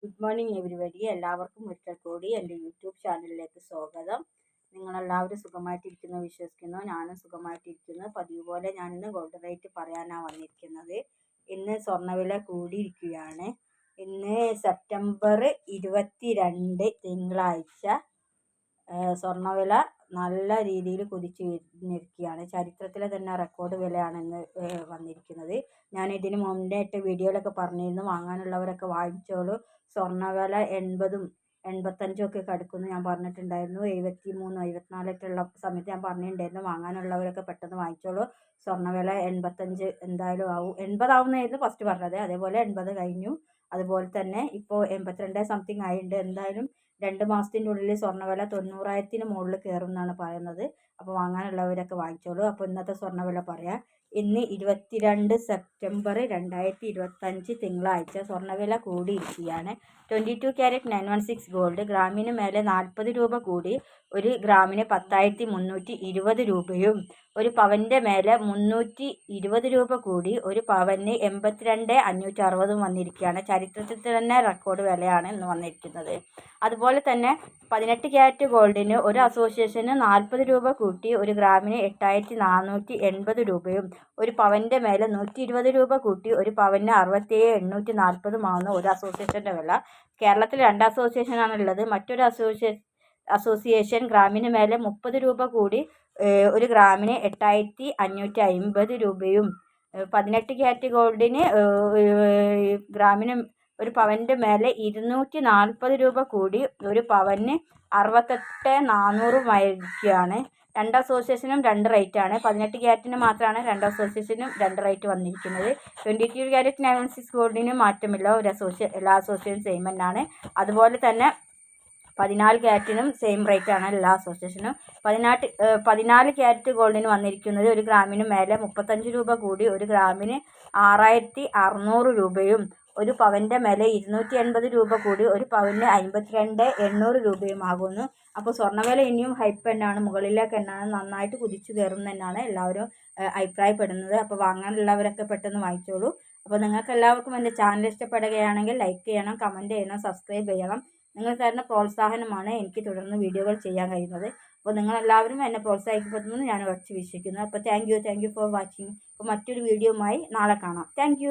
Good morning everybody. എല്ലാവർക്കും ഒരിക്കൽ കൂടി എൻ്റെ യൂട്യൂബ് ചാനലിലേക്ക് സ്വാഗതം. നിങ്ങളെല്ലാവരും സുഖമായിട്ടിരിക്കുന്നു വിശ്വസിക്കുന്നു. ഞാനും സുഖമായിട്ടിരിക്കുന്നു. പതിവ് പോലെ ഞാനിന്ന് ഗോൾഡ് റേറ്റ് പറയാനാണ് വന്നിരിക്കുന്നത്. ഇന്ന് സ്വർണ്ണവില കൂടിയിരിക്കുകയാണ്. ഇന്ന് സെപ്റ്റംബർ 22 തിങ്കളാഴ്ച സ്വർണ്ണവില നല്ല രീതിയിൽ കുതിച്ചുയർന്നിരിക്കുകയാണ്. ചരിത്രത്തിലെ തന്നെ റെക്കോർഡ് വിലയാണ് ഇന്ന് വന്നിരിക്കുന്നത്. ഞാൻ ഇതിന് മുന്നേ ഇട്ട വീഡിയോയിലൊക്കെ പറഞ്ഞിരുന്നു, വാങ്ങാനുള്ളവരൊക്കെ വാങ്ങിച്ചോളൂ, സ്വർണ്ണവില 80ഉം 85ഉം ഒക്കെ കടക്കുമെന്ന് ഞാൻ പറഞ്ഞിട്ടുണ്ടായിരുന്നു. 73 74 ഉള്ള സമയത്ത് ഞാൻ പറഞ്ഞിട്ടുണ്ടായിരുന്നു, വാങ്ങാനുള്ളവരൊക്കെ പെട്ടെന്ന് വാങ്ങിച്ചോളൂ, സ്വർണ്ണവില 85 എന്തായാലും ആവും. 80 ആവുന്നതായിരുന്നു ഫസ്റ്റ് പറഞ്ഞത്. അതേപോലെ 80 കഴിഞ്ഞു. അതുപോലെ തന്നെ ഇപ്പോൾ 82 സംതിങ് ആയിട്ടുണ്ട്. എന്തായാലും 2 മാസത്തിൻ്റെ ഉള്ളിൽ സ്വർണ്ണവില 90,000-ന് മുകളിൽ കയറും എന്നാണ് പറയുന്നത്. അപ്പോൾ വാങ്ങാനുള്ളവരൊക്കെ വാങ്ങിച്ചോളൂ. അപ്പോൾ ഇന്നത്തെ സ്വർണ്ണവില പറയാം. ഇന്ന് 22 സെപ്റ്റംബർ 2025 തിങ്കളാഴ്ച സ്വർണ്ണവില കൂടിയിരിക്കുകയാണ്. 22 ക്യാരറ്റ് 916 ഗോൾഡ് ഗ്രാമിന് മേലെ 40 രൂപ കൂടി ഒരു ഗ്രാമിന് 10,320 രൂപയും, ഒരു പവൻ്റെ മേലെ 320 രൂപ കൂടി ഒരു പവന് 82,560 വന്നിരിക്കുകയാണ്. ചരിത്രത്തിൽ തന്നെ റെക്കോർഡ് വിലയാണ് ഇന്ന് വന്നിരിക്കുന്നത്. അതുപോലെ തന്നെ 18 ക്യാരറ്റ് ഗോൾഡിന് ഒരു അസോസിയേഷന് 40 രൂപ കൂട്ടി ഒരു ഗ്രാമിന് 8,480 രൂപയും, ഒരു പവൻ്റെ മേലെ 120 രൂപ കൂട്ടി ഒരു പവന് 67,840 ഒരു അസോസിയേഷൻ്റെ വില. കേരളത്തിൽ 2 അസോസിയേഷനാണ് ഉള്ളത്. മറ്റൊരു അസോസിയേഷൻ ഗ്രാമിന് മേലെ 30 രൂപ കൂടി ഒരു ഗ്രാമിന് 8,550 രൂപയും, 18 ക്യാരറ്റ് ഗോൾഡിന് ഗ്രാമിന് ഒരു പവൻ്റെ മേലെ 240 രൂപ കൂടി ഒരു പവന് 68,400 ആയിരിക്കുകയാണ്. 2 അസോസിയേഷനും 2 റേറ്റാണ്. 18 ക്യാരറ്റിന് മാത്രമാണ് 2 അസോസിയേഷനും 2 റേറ്റ് വന്നിരിക്കുന്നത്. 22 ക്യാരറ്റ് 916 ഗോൾഡിന് മാറ്റമില്ല. എല്ലാ അസോസിയേഷനും സെയിം തന്നെയാണ്. അതുപോലെ തന്നെ 14 ക്യാരറ്റിനും സെയിം റേറ്റാണ് എല്ലാ അസോസിയേഷനും. 14 ക്യാരറ്റ് ഗോൾഡിന് വന്നിരിക്കുന്നത് ഒരു ഗ്രാമിന് മേലെ 35 രൂപ കൂടി ഒരു ഗ്രാമിന് 6,600 രൂപയും, ഒരു പവൻ്റെ മേലെ 280 രൂപ കൂടി ഒരു പവന് 52,800 രൂപയുമാകുന്നു. അപ്പോൾ സ്വർണ്ണവില ഇനിയും ഹൈപ്പ് തന്നെയാണ്, മുകളിലേക്ക് തന്നെയാണ്, നന്നായിട്ട് കുതിച്ചു കയറും തന്നെയാണ് എല്ലാവരും അഭിപ്രായപ്പെടുന്നത്. അപ്പോൾ വാങ്ങാനുള്ളവരൊക്കെ പെട്ടെന്ന് വാങ്ങിച്ചോളൂ. അപ്പോൾ നിങ്ങൾക്ക് എല്ലാവർക്കും എൻ്റെ ചാനൽ ഇഷ്ടപ്പെടുകയാണെങ്കിൽ ലൈക്ക് ചെയ്യണം, കമൻറ്റ് ചെയ്യണം, സബ്സ്ക്രൈബ് ചെയ്യണം. നിങ്ങൾ തരുന്ന പ്രോത്സാഹനമാണ് എനിക്ക് തുടർന്ന് വീഡിയോകൾ ചെയ്യാൻ കഴിയുന്നത്. അപ്പോൾ നിങ്ങളെല്ലാവരും എന്നെ പ്രോത്സാഹിക്കപ്പെടുമെന്ന് ഞാൻ ഉറച്ചു വിശ്വസിക്കുന്നു. അപ്പോൾ താങ്ക് യു ഫോർ വാച്ചിങ്. അപ്പോൾ മറ്റൊരു വീഡിയോയുമായി നാളെ കാണാം. താങ്ക്